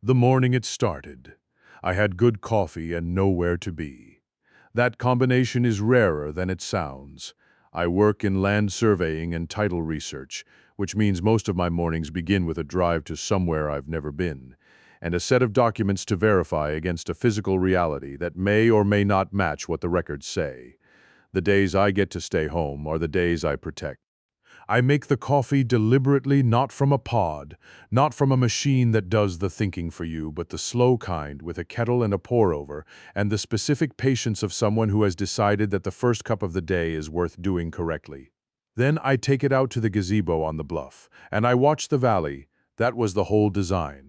The morning it started. I had good coffee and nowhere to be. That combination is rarer than it sounds. I work in land surveying and title research, which means most of my mornings begin with a drive to somewhere I've never been, and a set of documents to verify against a physical reality that may or may not match what the records say. The days I get to stay home are the days I protect. I make the coffee deliberately, not from a pod, not from a machine that does the thinking for you, but the slow kind with a kettle and a pour-over, and the specific patience of someone who has decided that the first cup of the day is worth doing correctly. Then I take it out to the gazebo on the bluff, and I watch the valley. That was the whole design.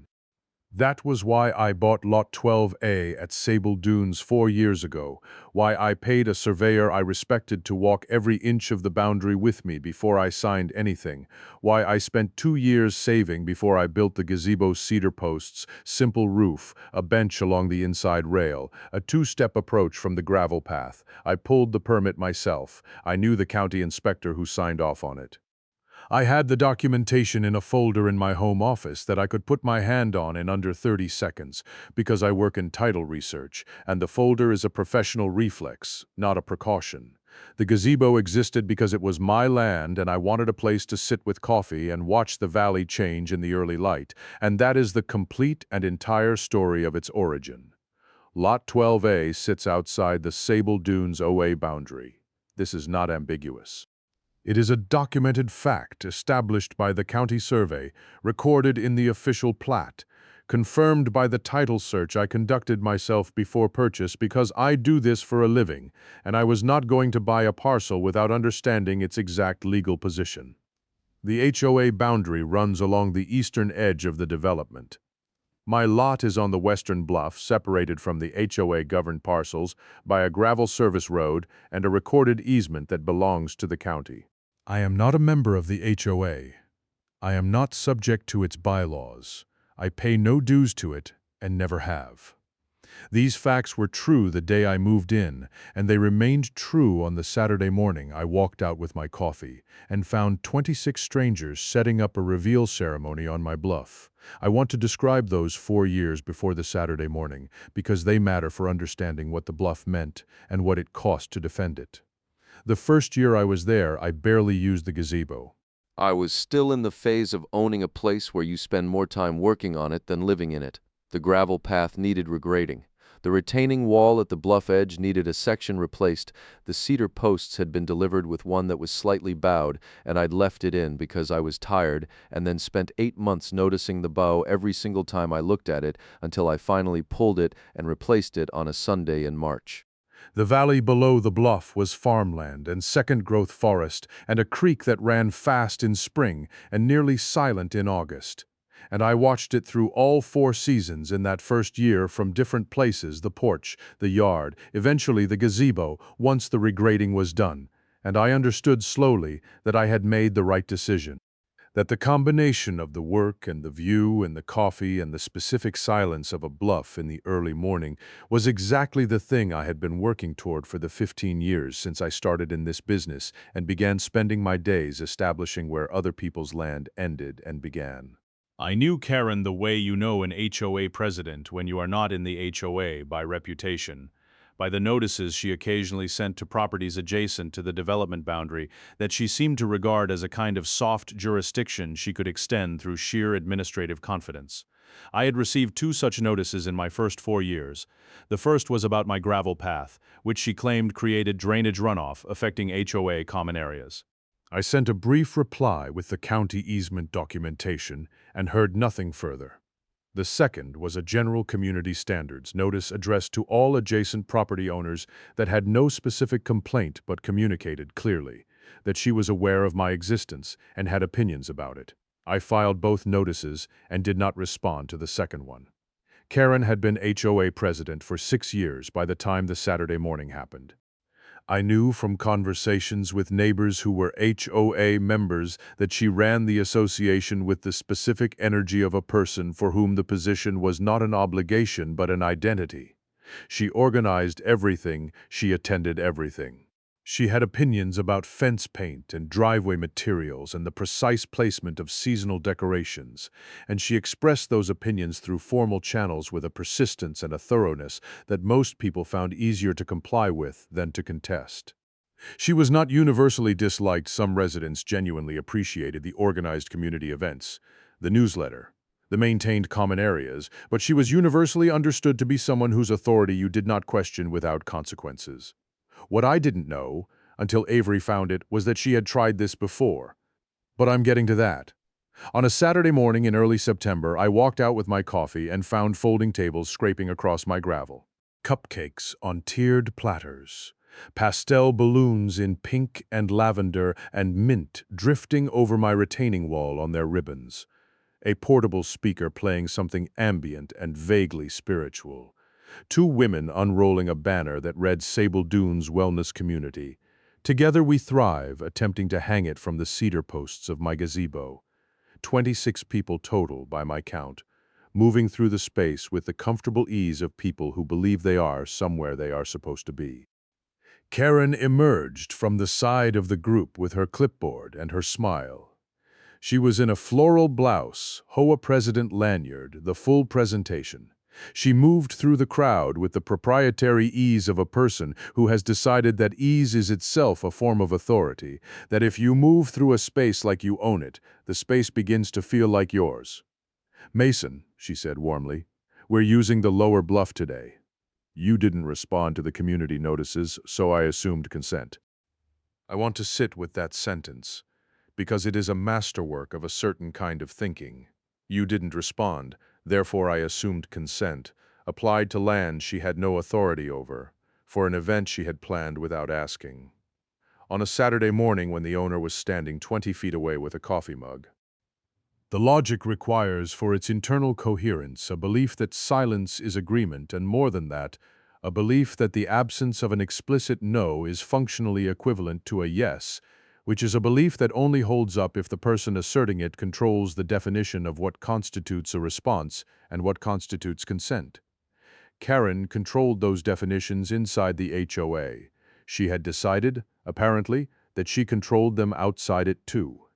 That was why I bought Lot 12A at Sable Dunes 4 years ago, why I paid a surveyor I respected to walk every inch of the boundary with me before I signed anything, why I spent 2 years saving before I built the gazebo's cedar posts, simple roof, a bench along the inside rail, a 2-step approach from the gravel path. I pulled the permit myself. I knew the county inspector who signed off on it. I had the documentation in a folder in my home office that I could put my hand on in under 30 seconds, because I work in title research, and the folder is a professional reflex, not a precaution. The gazebo existed because it was my land and I wanted a place to sit with coffee and watch the valley change in the early light, and that is the complete and entire story of its origin. Lot 12A sits outside the Sable Dunes OA boundary. This is not ambiguous. It is a documented fact established by the county survey, recorded in the official plat, confirmed by the title search I conducted myself before purchase because I do this for a living, and I was not going to buy a parcel without understanding its exact legal position. The HOA boundary runs along the eastern edge of the development. My lot is on the western bluff, separated from the HOA-governed parcels by a gravel service road and a recorded easement that belongs to the county. I am not a member of the HOA. I am not subject to its bylaws. I pay no dues to it and never have. These facts were true the day I moved in, and they remained true on the Saturday morning I walked out with my coffee and found 26 strangers setting up a reveal ceremony on my bluff. I want to describe those 4 years before the Saturday morning because they matter for understanding what the bluff meant and what it cost to defend it. The first year I was there, I barely used the gazebo. I was still in the phase of owning a place where you spend more time working on it than living in it. The gravel path needed regrading. The retaining wall at the bluff edge needed a section replaced. The cedar posts had been delivered with one that was slightly bowed, and I'd left it in because I was tired, and then spent 8 months noticing the bow every single time I looked at it until I finally pulled it and replaced it on a Sunday in March. The valley below the bluff was farmland and second-growth forest and a creek that ran fast in spring and nearly silent in August. And I watched it through all 4 seasons in that first year from different places, the porch, the yard, eventually the gazebo, once the regrading was done. And I understood slowly that I had made the right decision. That the combination of the work and the view and the coffee and the specific silence of a bluff in the early morning was exactly the thing I had been working toward for the 15 years since I started in this business and began spending my days establishing where other people's land ended and began. I knew Karen the way you know an HOA president when you are not in the HOA by reputation, by the notices she occasionally sent to properties adjacent to the development boundary that she seemed to regard as a kind of soft jurisdiction she could extend through sheer administrative confidence. I had received 2 such notices in my first 4 years. The first was about my gravel path, which she claimed created drainage runoff affecting HOA common areas. I sent a brief reply with the county easement documentation and heard nothing further. The second was a general community standards notice addressed to all adjacent property owners that had no specific complaint but communicated clearly that she was aware of my existence and had opinions about it. I filed both notices and did not respond to the second one. Karen had been HOA president for 6 years by the time the Saturday morning happened. I knew from conversations with neighbors who were HOA members that she ran the association with the specific energy of a person for whom the position was not an obligation but an identity. She organized everything, she attended everything. She had opinions about fence paint and driveway materials and the precise placement of seasonal decorations, and she expressed those opinions through formal channels with a persistence and a thoroughness that most people found easier to comply with than to contest. She was not universally disliked. Some residents genuinely appreciated the organized community events, the newsletter, the maintained common areas, but she was universally understood to be someone whose authority you did not question without consequences. What I didn't know, until Avery found it, was that she had tried this before. But I'm getting to that. On a Saturday morning in early September, I walked out with my coffee and found folding tables scraping across my gravel. Cupcakes on tiered platters. Pastel balloons in pink and lavender and mint drifting over my retaining wall on their ribbons. A portable speaker playing something ambient and vaguely spiritual. Two women unrolling a banner that read Sable Dunes Wellness Committee. Together we thrive, attempting to hang it from the cedar posts of my gazebo. 26 people total by my count, moving through the space with the comfortable ease of people who believe they are somewhere they are supposed to be. Karen emerged from the side of the group with her clipboard and her smile. She was in a floral blouse, HOA President lanyard, the full presentation. She moved through the crowd with the proprietary ease of a person who has decided that ease is itself a form of authority, that if you move through a space like you own it, the space begins to feel like yours. "Mason," she said warmly, "we're using the lower bluff today. You didn't respond to the community notices, so I assumed consent." I want to sit with that sentence, because it is a masterwork of a certain kind of thinking. You didn't respond, therefore I assumed consent, applied to land she had no authority over, for an event she had planned without asking. On a Saturday morning when the owner was standing 20 feet away with a coffee mug. The logic requires for its internal coherence a belief that silence is agreement, and more than that, a belief that the absence of an explicit no is functionally equivalent to a yes, which is a belief that only holds up if the person asserting it controls the definition of what constitutes a response and what constitutes consent. Karen controlled those definitions inside the HOA. She had decided, apparently, that she controlled them outside it too.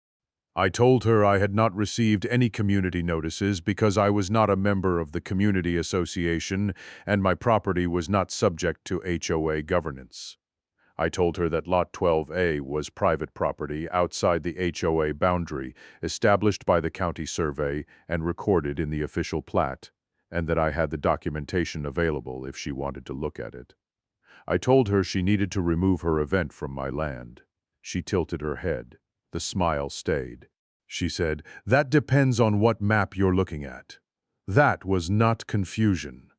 I told her I had not received any community notices because I was not a member of the community association and my property was not subject to HOA governance. I told her that Lot 12A was private property outside the HOA boundary established by the county survey and recorded in the official plat, and that I had the documentation available if she wanted to look at it. I told her she needed to remove her event from my land. She tilted her head. The smile stayed. She said, "That depends on what map you're looking at." That was not confusion.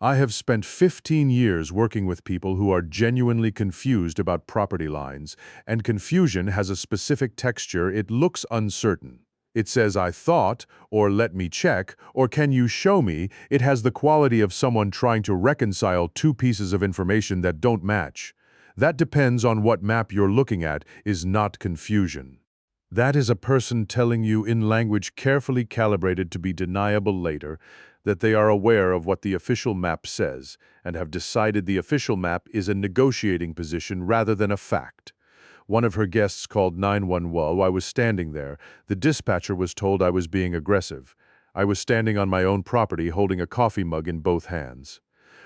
I have spent 15 years working with people who are genuinely confused about property lines, and confusion has a specific texture. It looks uncertain. It says, "I thought," or "let me check," or "can you show me?" It has the quality of someone trying to reconcile two pieces of information that don't match. That depends on what map you're looking at is not confusion. That is a person telling you in language carefully calibrated to be deniable later that they are aware of what the official map says and have decided the official map is a negotiating position rather than a fact. One of her guests called 911 while I was standing there. The dispatcher was told I was being aggressive. I was standing on my own property holding a coffee mug in both hands.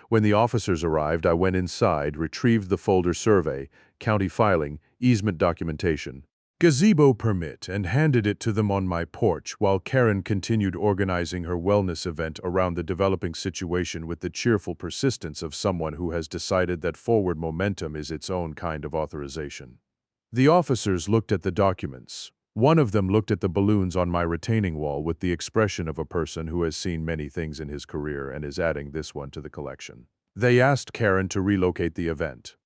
When the officers arrived, I went inside, retrieved the folder survey, county filing, easement documentation, gazebo permit, and handed it to them on my porch while Karen continued organizing her wellness event around the developing situation with the cheerful persistence of someone who has decided that forward momentum is its own kind of authorization. The officers looked at the documents. One of them looked at the balloons on my retaining wall with the expression of a person who has seen many things in his career and is adding this one to the collection. They asked Karen to relocate the event.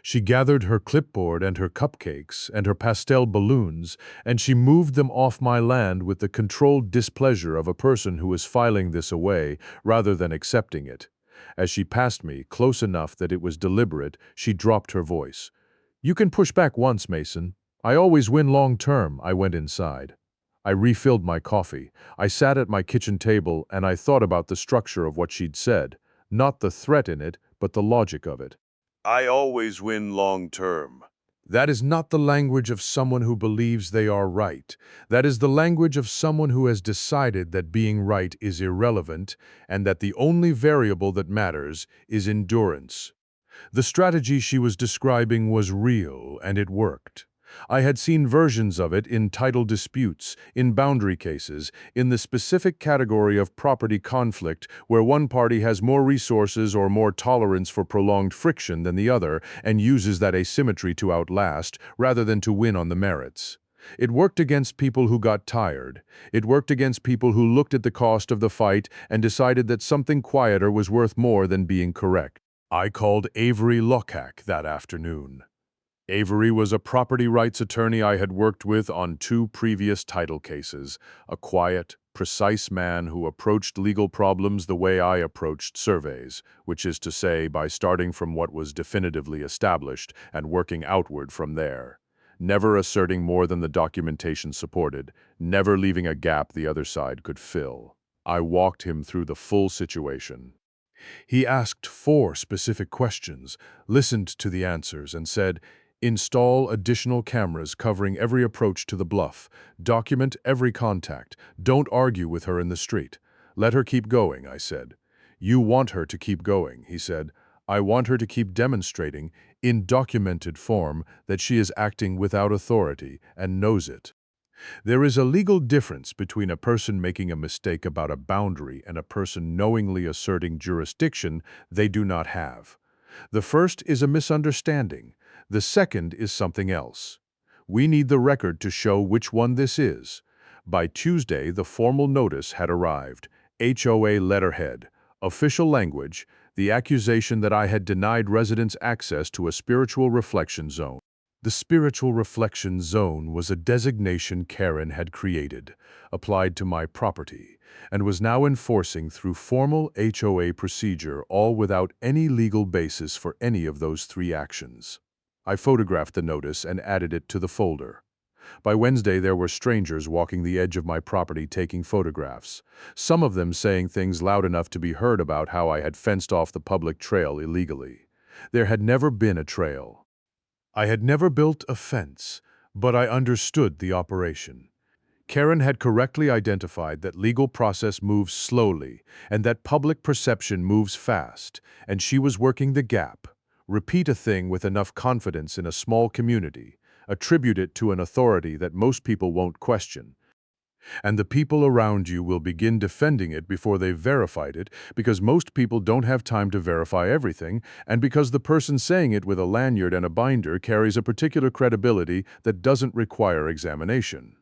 She gathered her clipboard and her cupcakes and her pastel balloons, and she moved them off my land with the controlled displeasure of a person who is filing this away rather than accepting it. As she passed me, close enough that it was deliberate, she dropped her voice. "You can push back once, Mason. I always win long term." I went inside. I refilled my coffee. I sat at my kitchen table and I thought about the structure of what she'd said. Not the threat in it, but the logic of it. I always win long term. That is not the language of someone who believes they are right. That is the language of someone who has decided that being right is irrelevant and that the only variable that matters is endurance. The strategy she was describing was real, and it worked. I had seen versions of it in title disputes, in boundary cases, in the specific category of property conflict where one party has more resources or more tolerance for prolonged friction than the other and uses that asymmetry to outlast rather than to win on the merits. It worked against people who got tired. It worked against people who looked at the cost of the fight and decided that something quieter was worth more than being correct. I called Avery Lockhack that afternoon. Avery was a property rights attorney I had worked with on 2 previous title cases, a quiet, precise man who approached legal problems the way I approached surveys, which is to say, by starting from what was definitively established and working outward from there. Never asserting more than the documentation supported, never leaving a gap the other side could fill. I walked him through the full situation. He asked 4 specific questions, listened to the answers, and said, "Install additional cameras covering every approach to the bluff. Document every contact. Don't argue with her in the street. Let her keep going," I said. "You want her to keep going," he said. "I want her to keep demonstrating, in documented form, that she is acting without authority and knows it." There is a legal difference between a person making a mistake about a boundary and a person knowingly asserting jurisdiction they do not have. The first is a misunderstanding. The second is something else. We need the record to show which one this is. By Tuesday, the formal notice had arrived. HOA letterhead, official language, the accusation that I had denied residents access to a spiritual reflection zone. The spiritual reflection zone was a designation Karen had created, applied to my property, and was now enforcing through formal HOA procedure, all without any legal basis for any of those 3 actions. I photographed the notice and added it to the folder. By Wednesday, there were strangers walking the edge of my property taking photographs, some of them saying things loud enough to be heard about how I had fenced off the public trail illegally. There had never been a trail. I had never built a fence, but I understood the operation. Karen had correctly identified that legal process moves slowly and that public perception moves fast, and she was working the gap. Repeat a thing with enough confidence in a small community, attribute it to an authority that most people won't question, and the people around you will begin defending it before they've verified it, because most people don't have time to verify everything, and because the person saying it with a lanyard and a binder carries a particular credibility that doesn't require examination.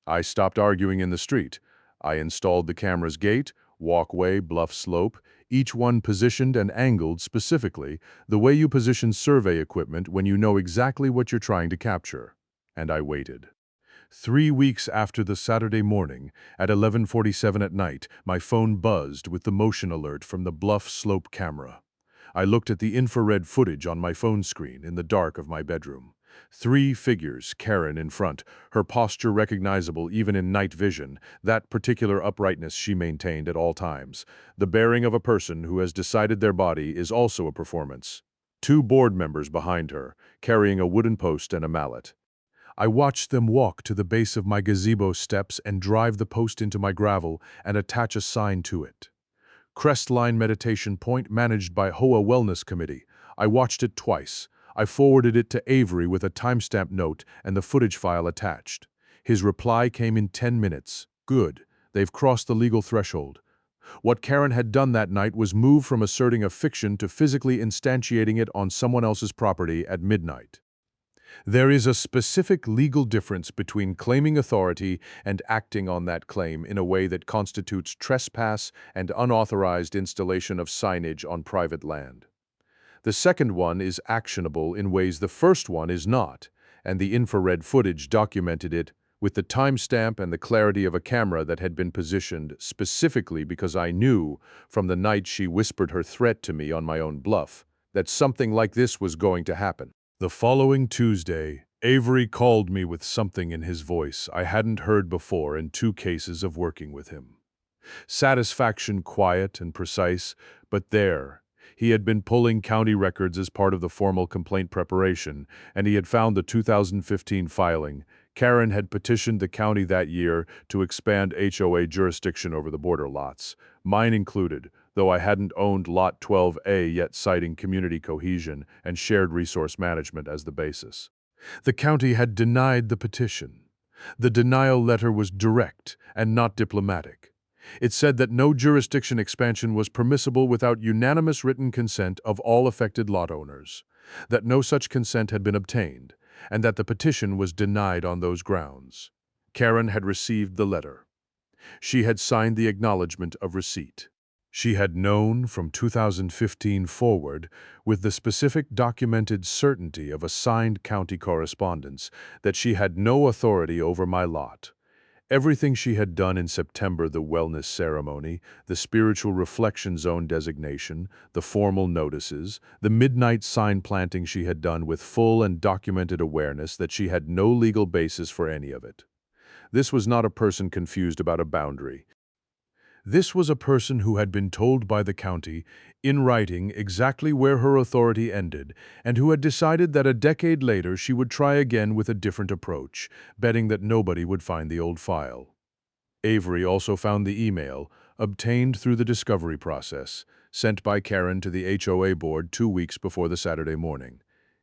I stopped arguing in the street. I installed the camera's gate, walkway, bluff slope, each one positioned and angled specifically, the way you position survey equipment when you know exactly what you're trying to capture. And I waited. 3 weeks after the Saturday morning, at 11:47 at night, my phone buzzed with the motion alert from the bluff slope camera. I looked at the infrared footage on my phone screen in the dark of my bedroom. 3 figures, Karen in front, her posture recognizable even in night vision, that particular uprightness she maintained at all times, the bearing of a person who has decided their body is also a performance. 2 board members behind her, carrying a wooden post and a mallet. I watched them walk to the base of my gazebo steps and drive the post into my gravel and attach a sign to it. Crestline Meditation Point, managed by HOA Wellness Committee. I watched it twice. I forwarded it to Avery with a timestamp note and the footage file attached. His reply came in 10 minutes. "Good. They've crossed the legal threshold." What Karen had done that night was move from asserting a fiction to physically instantiating it on someone else's property at midnight. There is a specific legal difference between claiming authority and acting on that claim in a way that constitutes trespass and unauthorized installation of signage on private land. The second one is actionable in ways the first one is not, and the infrared footage documented it with the timestamp and the clarity of a camera that had been positioned specifically because I knew, from the night she whispered her threat to me on my own bluff, that something like this was going to happen. The following Tuesday, Avery called me with something in his voice I hadn't heard before in 2 cases of working with him. Satisfaction, quiet and precise, but there, He had been pulling county records as part of the formal complaint preparation, and he had found the 2015 filing. Karen had petitioned the county that year to expand HOA jurisdiction over the border lots, mine included, though I hadn't owned Lot 12A yet, citing community cohesion and shared resource management as the basis. The county had denied the petition. The denial letter was direct and not diplomatic. It said that no jurisdiction expansion was permissible without unanimous written consent of all affected lot owners, that no such consent had been obtained, and that the petition was denied on those grounds. Karen had received the letter. She had signed the acknowledgement of receipt. She had known from 2015 forward, with the specific documented certainty of a signed county correspondence, that she had no authority over my lot. Everything she had done in September, the wellness ceremony, the spiritual reflection zone designation, the formal notices, the midnight sign planting she had done with full and documented awareness that she had no legal basis for any of it. This was not a person confused about a boundary. This was a person who had been told by the county, in writing, exactly where her authority ended, and who had decided that a decade later she would try again with a different approach, betting that nobody would find the old file. Avery also found the email, obtained through the discovery process, sent by Karen to the HOA board 2 weeks before the Saturday morning.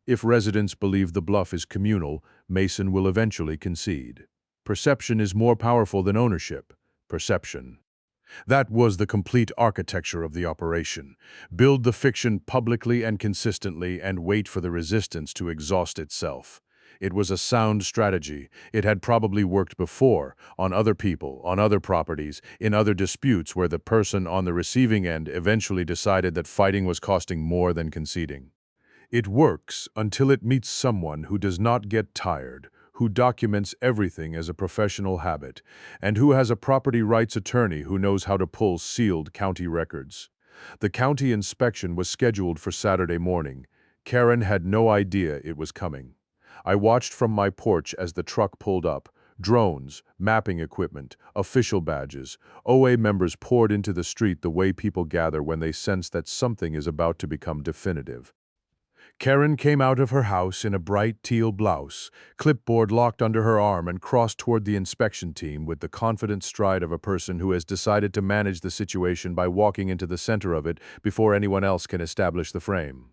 If residents believe the bluff is communal, Mason will eventually concede. Perception is more powerful than ownership. Perception. That was the complete architecture of the operation. Build the fiction publicly and consistently and wait for the resistance to exhaust itself. It was a sound strategy. It had probably worked before, on other people, on other properties, in other disputes where the person on the receiving end eventually decided that fighting was costing more than conceding. It works until it meets someone who does not get tired, who documents everything as a professional habit, and who has a property rights attorney who knows how to pull sealed county records. The county inspection was scheduled for Saturday morning. Karen had no idea it was coming. I watched from my porch as the truck pulled up. Drones, mapping equipment, official badges. OA members poured into the street the way people gather when they sense that something is about to become definitive. Karen came out of her house in a bright teal blouse, clipboard locked under her arm, and crossed toward the inspection team with the confident stride of a person who has decided to manage the situation by walking into the center of it before anyone else can establish the frame.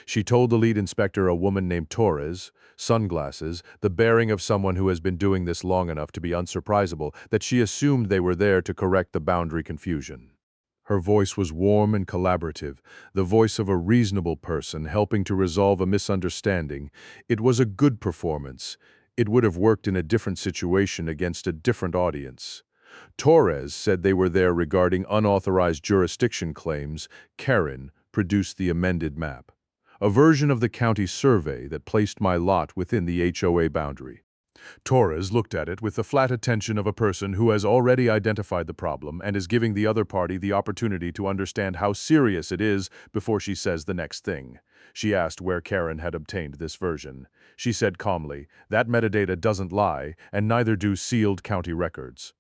She told the lead inspector, a woman named Torres, sunglasses, the bearing of someone who has been doing this long enough to be unsurprisable, that she assumed they were there to correct the boundary confusion. Her voice was warm and collaborative, the voice of a reasonable person helping to resolve a misunderstanding. It was a good performance. It would have worked in a different situation against a different audience. Torres said they were there regarding unauthorized jurisdiction claims. Karen produced the amended map, a version of the county survey that placed my lot within the HOA boundary. Torres looked at it with the flat attention of a person who has already identified the problem and is giving the other party the opportunity to understand how serious it is before she says the next thing. She asked where Karen had obtained this version. She said calmly, "That metadata doesn't lie, and neither do sealed county records."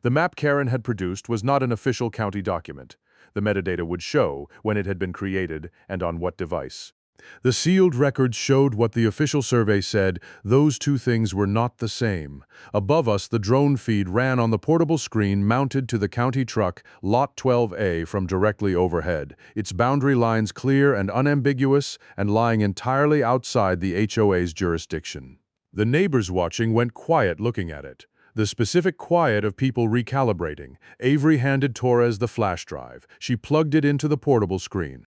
The map Karen had produced was not an official county document. The metadata would show when it had been created and on what device. The sealed records showed what the official survey said. Those two things were not the same. Above us, the drone feed ran on the portable screen mounted to the county truck, Lot 12A, from directly overhead, its boundary lines clear and unambiguous and lying entirely outside the HOA's jurisdiction. The neighbors watching went quiet looking at it. The specific quiet of people recalibrating. Avery handed Torres the flash drive. She plugged it into the portable screen.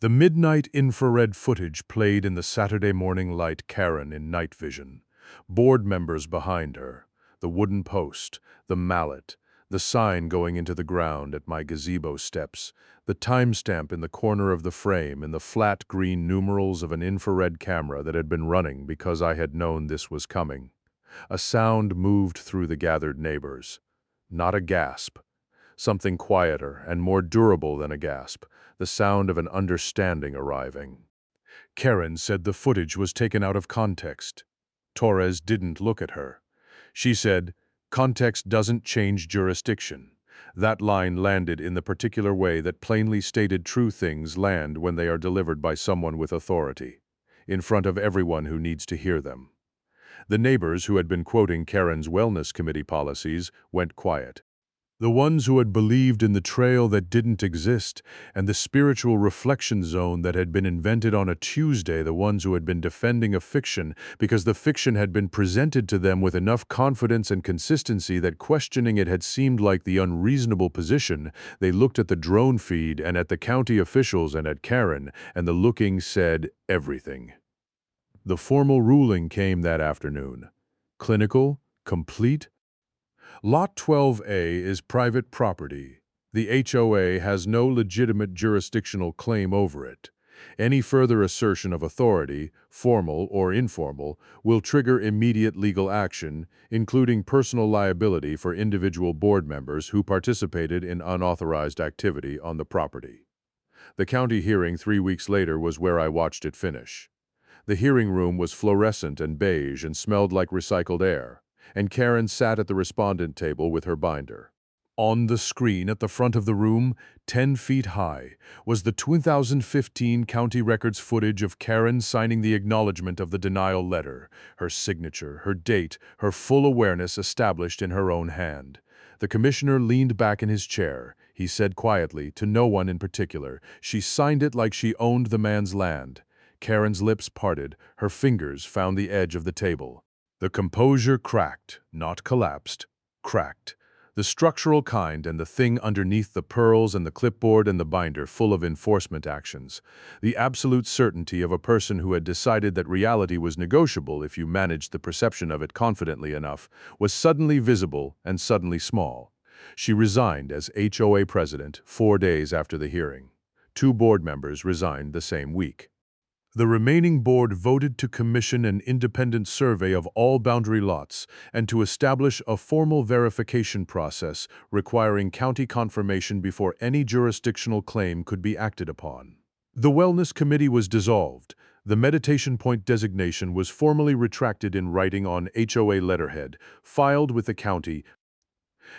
The midnight infrared footage played in the Saturday morning light. Karen in night vision. Board members behind her. The wooden post. The mallet. The sign going into the ground at my gazebo steps. The timestamp in the corner of the frame and the flat green numerals of an infrared camera that had been running because I had known this was coming. A sound moved through the gathered neighbors. Not a gasp. Something quieter and more durable than a gasp. The sound of an understanding arriving. Karen said the footage was taken out of context. Torres didn't look at her. She said, "Context doesn't change jurisdiction. That line landed in the particular way that plainly stated true things land when they are delivered by someone with authority, in front of everyone who needs to hear them. The neighbors who had been quoting Karen's Wellness Committee policies went quiet. The ones who had believed in the trail that didn't exist and the spiritual reflection zone that had been invented on a Tuesday, the ones who had been defending a fiction because the fiction had been presented to them with enough confidence and consistency that questioning it had seemed like the unreasonable position, they looked at the drone feed and at the county officials and at Karen, and the looking said everything. The formal ruling came that afternoon. Clinical, complete. Lot 12A is private property. The HOA has no legitimate jurisdictional claim over it. Any further assertion of authority, formal or informal, will trigger immediate legal action, including personal liability for individual board members who participated in unauthorized activity on the property. The county hearing 3 weeks later was where I watched it finish. The hearing room was fluorescent and beige and smelled like recycled air, and Karen sat at the respondent table with her binder. On the screen at the front of the room, 10 feet high, was the 2015 county records footage of Karen signing the acknowledgement of the denial letter, her signature, her date, her full awareness established in her own hand. The commissioner leaned back in his chair. He said quietly, to no one in particular, she signed it like she owned the man's land. Karen's lips parted, her fingers found the edge of the table. The composure cracked, not collapsed, cracked. The structural kind and the thing underneath the pearls and the clipboard and the binder full of enforcement actions. The absolute certainty of a person who had decided that reality was negotiable if you managed the perception of it confidently enough, was suddenly visible and suddenly small. She resigned as HOA president 4 days after the hearing. 2 board members resigned the same week. The remaining board voted to commission an independent survey of all boundary lots and to establish a formal verification process requiring county confirmation before any jurisdictional claim could be acted upon. The Wellness Committee was dissolved. The Meditation Point designation was formally retracted in writing on HOA letterhead, filed with the county,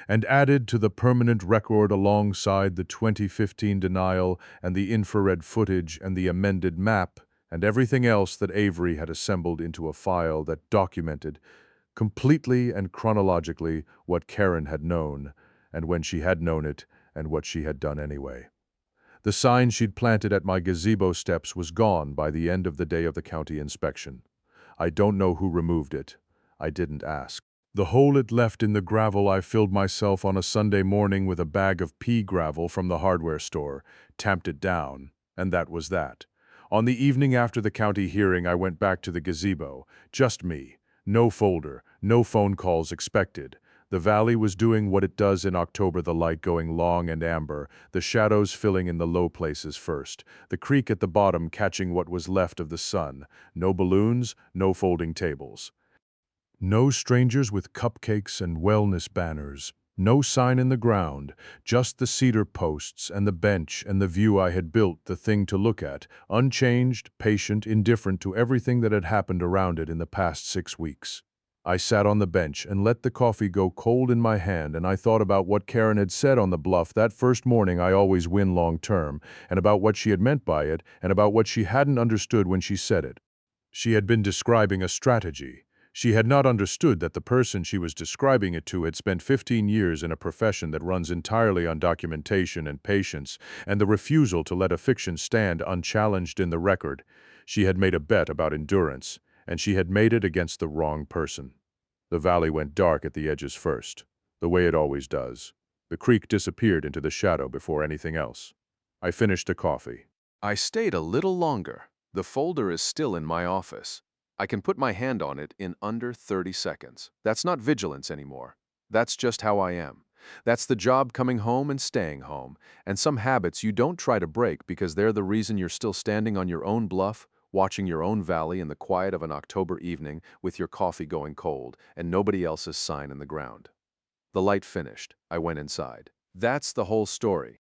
and added to the permanent record alongside the 2015 denial and the infrared footage and the amended map and everything else that Avery had assembled into a file that documented, completely and chronologically, what Karen had known, and when she had known it, and what she had done anyway. The sign she'd planted at my gazebo steps was gone by the end of the day of the county inspection. I don't know who removed it. I didn't ask. The hole it left in the gravel I filled myself on a Sunday morning with a bag of pea gravel from the hardware store, tamped it down, and that was that. On the evening after the county hearing, I went back to the gazebo. Just me. No folder, no phone calls expected. The valley was doing what it does in October, the light going long and amber, the shadows filling in the low places first, the creek at the bottom catching what was left of the sun. No balloons, no folding tables. No strangers with cupcakes and wellness banners. No sign in the ground, just the cedar posts and the bench and the view I had built, the thing to look at, unchanged, patient, indifferent to everything that had happened around it in the past 6 weeks. I sat on the bench and let the coffee go cold in my hand, and I thought about what Karen had said on the bluff that first morning, I always win long term, and about what she had meant by it, and about what she hadn't understood when she said it. She had been describing a strategy. She had not understood that the person she was describing it to had spent 15 years in a profession that runs entirely on documentation and patience, and the refusal to let a fiction stand unchallenged in the record. She had made a bet about endurance, and she had made it against the wrong person. The valley went dark at the edges first, the way it always does. The creek disappeared into the shadow before anything else. I finished the coffee. I stayed a little longer. The folder is still in my office. I can put my hand on it in under 30 seconds. That's not vigilance anymore. That's just how I am. That's the job coming home and staying home, and some habits you don't try to break because they're the reason you're still standing on your own bluff, watching your own valley in the quiet of an October evening with your coffee going cold and nobody else's sign in the ground. The light finished. I went inside. That's the whole story.